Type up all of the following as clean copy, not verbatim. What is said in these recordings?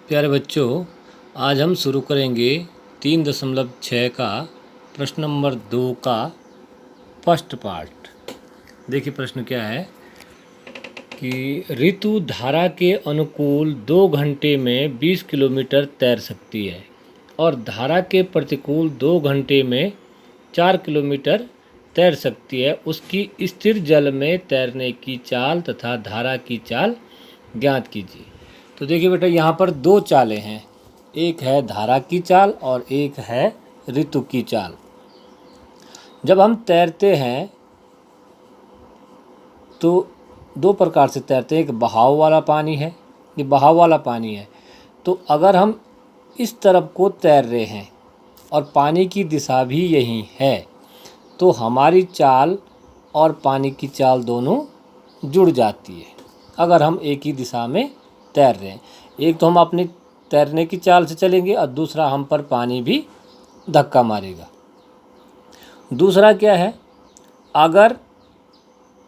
प्यारे बच्चों, आज हम शुरू करेंगे 3.6 का प्रश्न नंबर 2 का फर्स्ट पार्ट। देखिए प्रश्न क्या है कि ऋतु धारा के अनुकूल 2 घंटे में 20 किलोमीटर तैर सकती है और धारा के प्रतिकूल 2 घंटे में 4 किलोमीटर तैर सकती है। उसकी स्थिर जल में तैरने की चाल तथा धारा की चाल ज्ञात कीजिए। तो देखिए बेटा, यहाँ पर दो चालें हैं, एक है धारा की चाल और एक है ऋतु की चाल। जब हम तैरते हैं तो दो प्रकार से तैरते हैं, एक बहाव वाला पानी है, ये बहाव वाला पानी है। तो अगर हम इस तरफ को तैर रहे हैं और पानी की दिशा भी यही है तो हमारी चाल और पानी की चाल दोनों जुड़ जाती है। अगर हम एक ही दिशा में तैर रहे हैं, एक तो हम अपनी तैरने की चाल से चलेंगे और दूसरा हम पर पानी भी धक्का मारेगा। दूसरा क्या है, अगर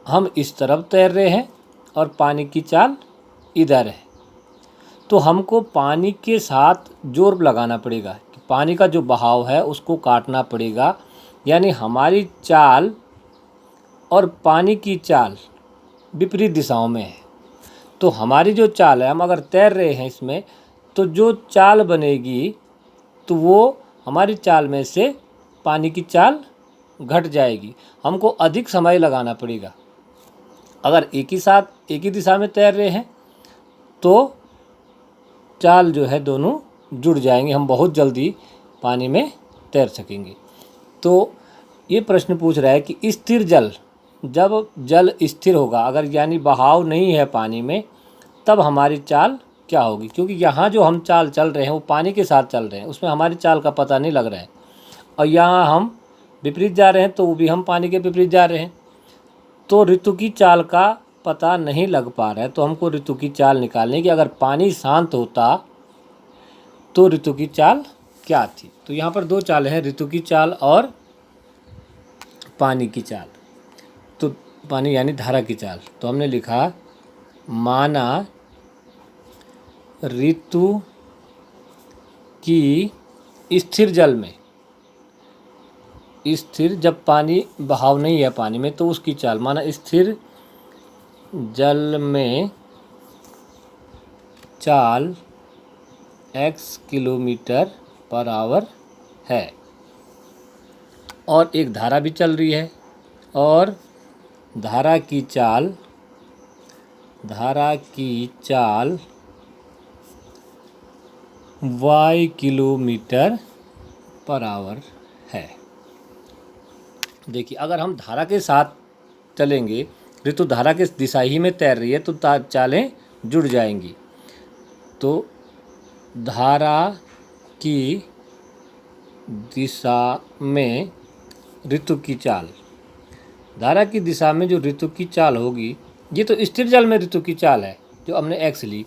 हम इस तरफ तैर रहे हैं और पानी की चाल इधर है तो हमको पानी के साथ जोर लगाना पड़ेगा कि पानी का जो बहाव है उसको काटना पड़ेगा। यानी हमारी चाल और पानी की चाल विपरीत दिशाओं में है। तो हमारी जो चाल है, हम अगर तैर रहे हैं इसमें, तो जो चाल बनेगी तो वो हमारी चाल में से पानी की चाल घट जाएगी, हमको अधिक समय लगाना पड़ेगा। अगर एक ही दिशा में तैर रहे हैं तो चाल जो है दोनों जुड़ जाएंगे, हम बहुत जल्दी पानी में तैर सकेंगे। तो ये प्रश्न पूछ रहा है कि स्थिर जल, जब जल स्थिर होगा, अगर यानी बहाव नहीं है पानी में, तब हमारी चाल क्या होगी। क्योंकि यहाँ जो हम चाल चल रहे हैं वो पानी के साथ चल रहे हैं, उसमें हमारी चाल का पता नहीं लग रहा है। और यहाँ हम विपरीत जा रहे हैं तो वो भी हम पानी के विपरीत जा रहे हैं, तो ऋतु की चाल का पता नहीं लग पा रहा है। तो हमको ऋतु की चाल निकालने की, अगर पानी शांत होता तो ऋतु की चाल क्या थी। तो यहाँ पर दो चाल हैं, ऋतु की चाल और पानी की चाल। तो पानी यानी धारा की चाल। तो हमने लिखा, माना ऋतु की स्थिर जल में, स्थिर जब पानी बहाव नहीं है पानी में तो उसकी चाल, माना स्थिर जल में चाल x किलोमीटर पर आवर है और एक धारा भी चल रही है और धारा की चाल y किलोमीटर पर आवर है। देखिए, अगर हम धारा के साथ चलेंगे, ऋतु धारा के दिशा ही में तैर रही है तो चालें जुड़ जाएंगी। तो धारा की दिशा में ऋतु की चाल, धारा की दिशा में जो ऋतु की चाल होगी, ये तो स्थिर जल में ऋतु की चाल है जो हमने x ली,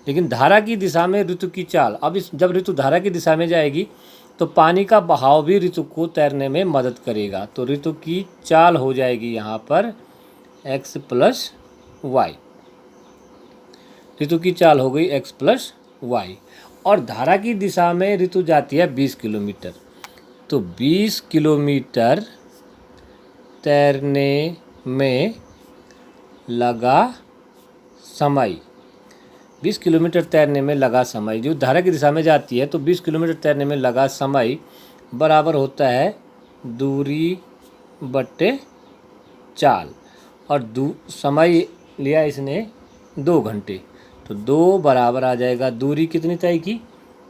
लेकिन धारा की दिशा में ऋतु की चाल, अब जब ऋतु धारा की दिशा में जाएगी तो पानी का बहाव भी ऋतु को तैरने में मदद करेगा। तो ऋतु की चाल हो जाएगी यहाँ पर x प्लस वाई, ऋतु की चाल हो गई x प्लस वाई। और धारा की दिशा में ऋतु जाती है 20 किलोमीटर, तो 20 किलोमीटर तैरने में लगा समय, 20 किलोमीटर तैरने में लगा समय, जो धारा की दिशा में जाती है तो 20 किलोमीटर तैरने में लगा समय बराबर होता है दूरी बट्टे चाल। और समय लिया इसने 2 घंटे, तो 2 बराबर आ जाएगा, दूरी कितनी तय की,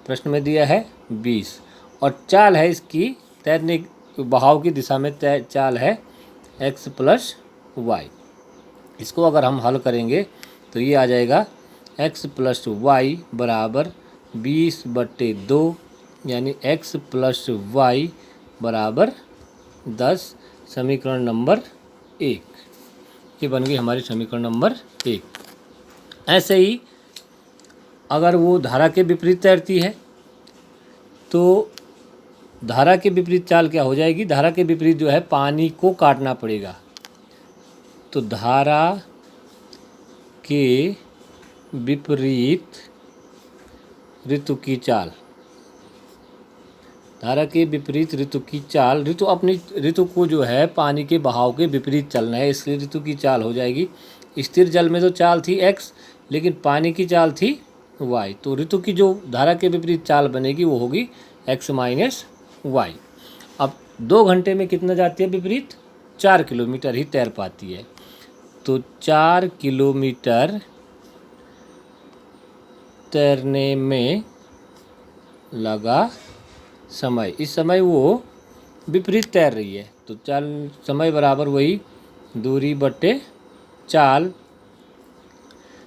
प्रश्न में दिया है 20, और चाल है इसकी तैरने बहाव की दिशा में चाल है x प्लस वाई। इसको अगर हम हल करेंगे तो ये आ जाएगा x प्लस वाई बराबर 20/2, यानी x प्लस वाई बराबर 10। समीकरण नंबर 1, ये बन गई हमारी समीकरण नंबर 1। ऐसे ही अगर वो धारा के विपरीत तैरती है तो धारा के विपरीत चाल क्या हो जाएगी, धारा के विपरीत जो है पानी को काटना पड़ेगा। तो धारा के विपरीत ऋतु की चाल, धारा के विपरीत ऋतु की चाल। ऋतु अपनी ऋतु को जो है पानी के बहाव के विपरीत चलना है, इसलिए ऋतु की चाल हो जाएगी। स्थिर जल में तो चाल थी x, लेकिन पानी की चाल थी y, तो ऋतु की जो धारा के विपरीत चाल बनेगी वो होगी x माइनस वाई। अब 2 घंटे में कितना जाती है विपरीत? 4 किलोमीटर ही तैर पाती है। तो 4 किलोमीटर तैरने में लगा समय, इस समय वो विपरीत तैर रही है, तो चाल समय बराबर वही दूरी बटे चाल।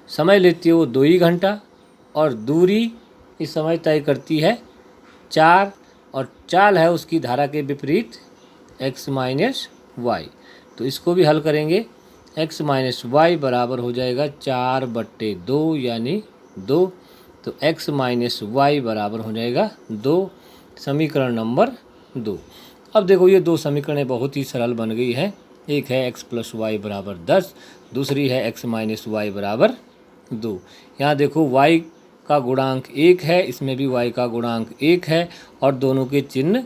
समय लेती है वो 2 ही घंटा, और दूरी इस समय तय करती है 4, और चाल है उसकी धारा के विपरीत x माइनस वाई। तो इसको भी हल करेंगे, x माइनस वाई बराबर हो जाएगा 4/2 यानी 2। तो x माइनस वाई बराबर हो जाएगा 2, समीकरण नंबर 2। अब देखो ये 2 समीकरणें बहुत ही सरल बन गई है। एक है x प्लस वाई बराबर 10, दूसरी है x माइनस वाई बराबर 2। यहाँ देखो y का गुणांक 1 है, इसमें भी y का गुणांक 1 है, और दोनों के चिन्ह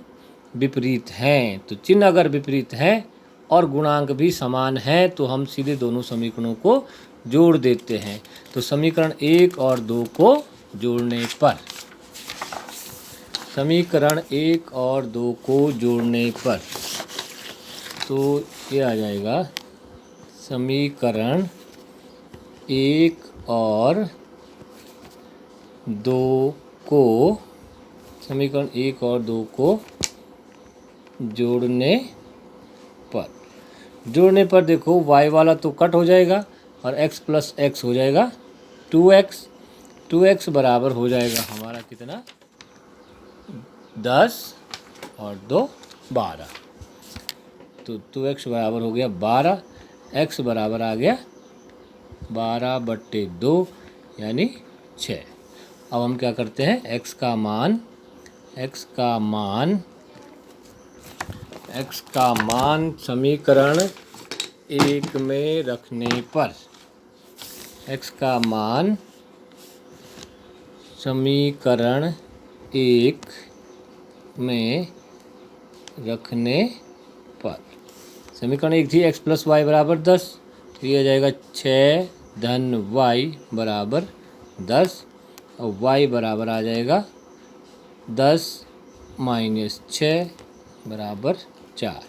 विपरीत हैं। तो चिन्ह अगर विपरीत हैं और गुणांक भी समान है तो हम सीधे दोनों समीकरणों को जोड़ देते हैं। तो समीकरण 1 और 2 को जोड़ने पर, समीकरण 1 और 2 को जोड़ने पर तो ये आ जाएगा समीकरण 1 और 2 को, समीकरण 1 और 2 को जोड़ने पर देखो y वाला तो कट हो जाएगा और x प्लस x हो जाएगा 2x बराबर हो जाएगा हमारा कितना? 10 और 2 12। तो 2x बराबर हो गया 12, x बराबर आ गया 12/2 यानी 6। अब हम क्या करते हैं, x का मान समीकरण 1 में रखने पर, x का मान समीकरण 1 में रखने पर, समीकरण 1 थी x प्लस वाई बराबर 10, तो ये आ जाएगा 6 धन y बराबर 10, और y बराबर आ जाएगा 10 माइनस 6 बराबर 4।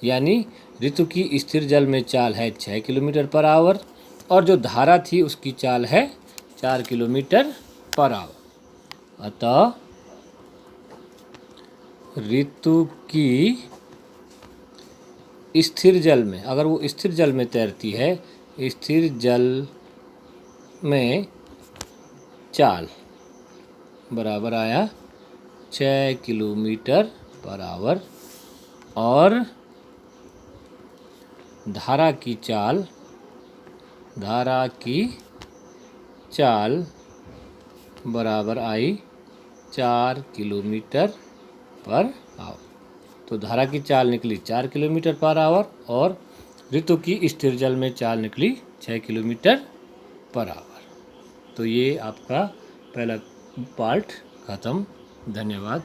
यानी ऋतु की स्थिर जल में चाल है 6 किलोमीटर पर आवर, और जो धारा थी उसकी चाल है 4 किलोमीटर पर आवर। अतः ऋतु की स्थिर जल में, अगर वो स्थिर जल में तैरती है, स्थिर जल में चाल बराबर आया 6 किलोमीटर पर आवर, और धारा की चाल बराबर आई 4 किलोमीटर पर आवर। तो धारा की चाल निकली 4 किलोमीटर पर आवर, और ऋतु की स्थिर जल में चाल निकली 6 किलोमीटर पर आवर। तो ये आपका पहला पार्ट खत्म। धन्यवाद।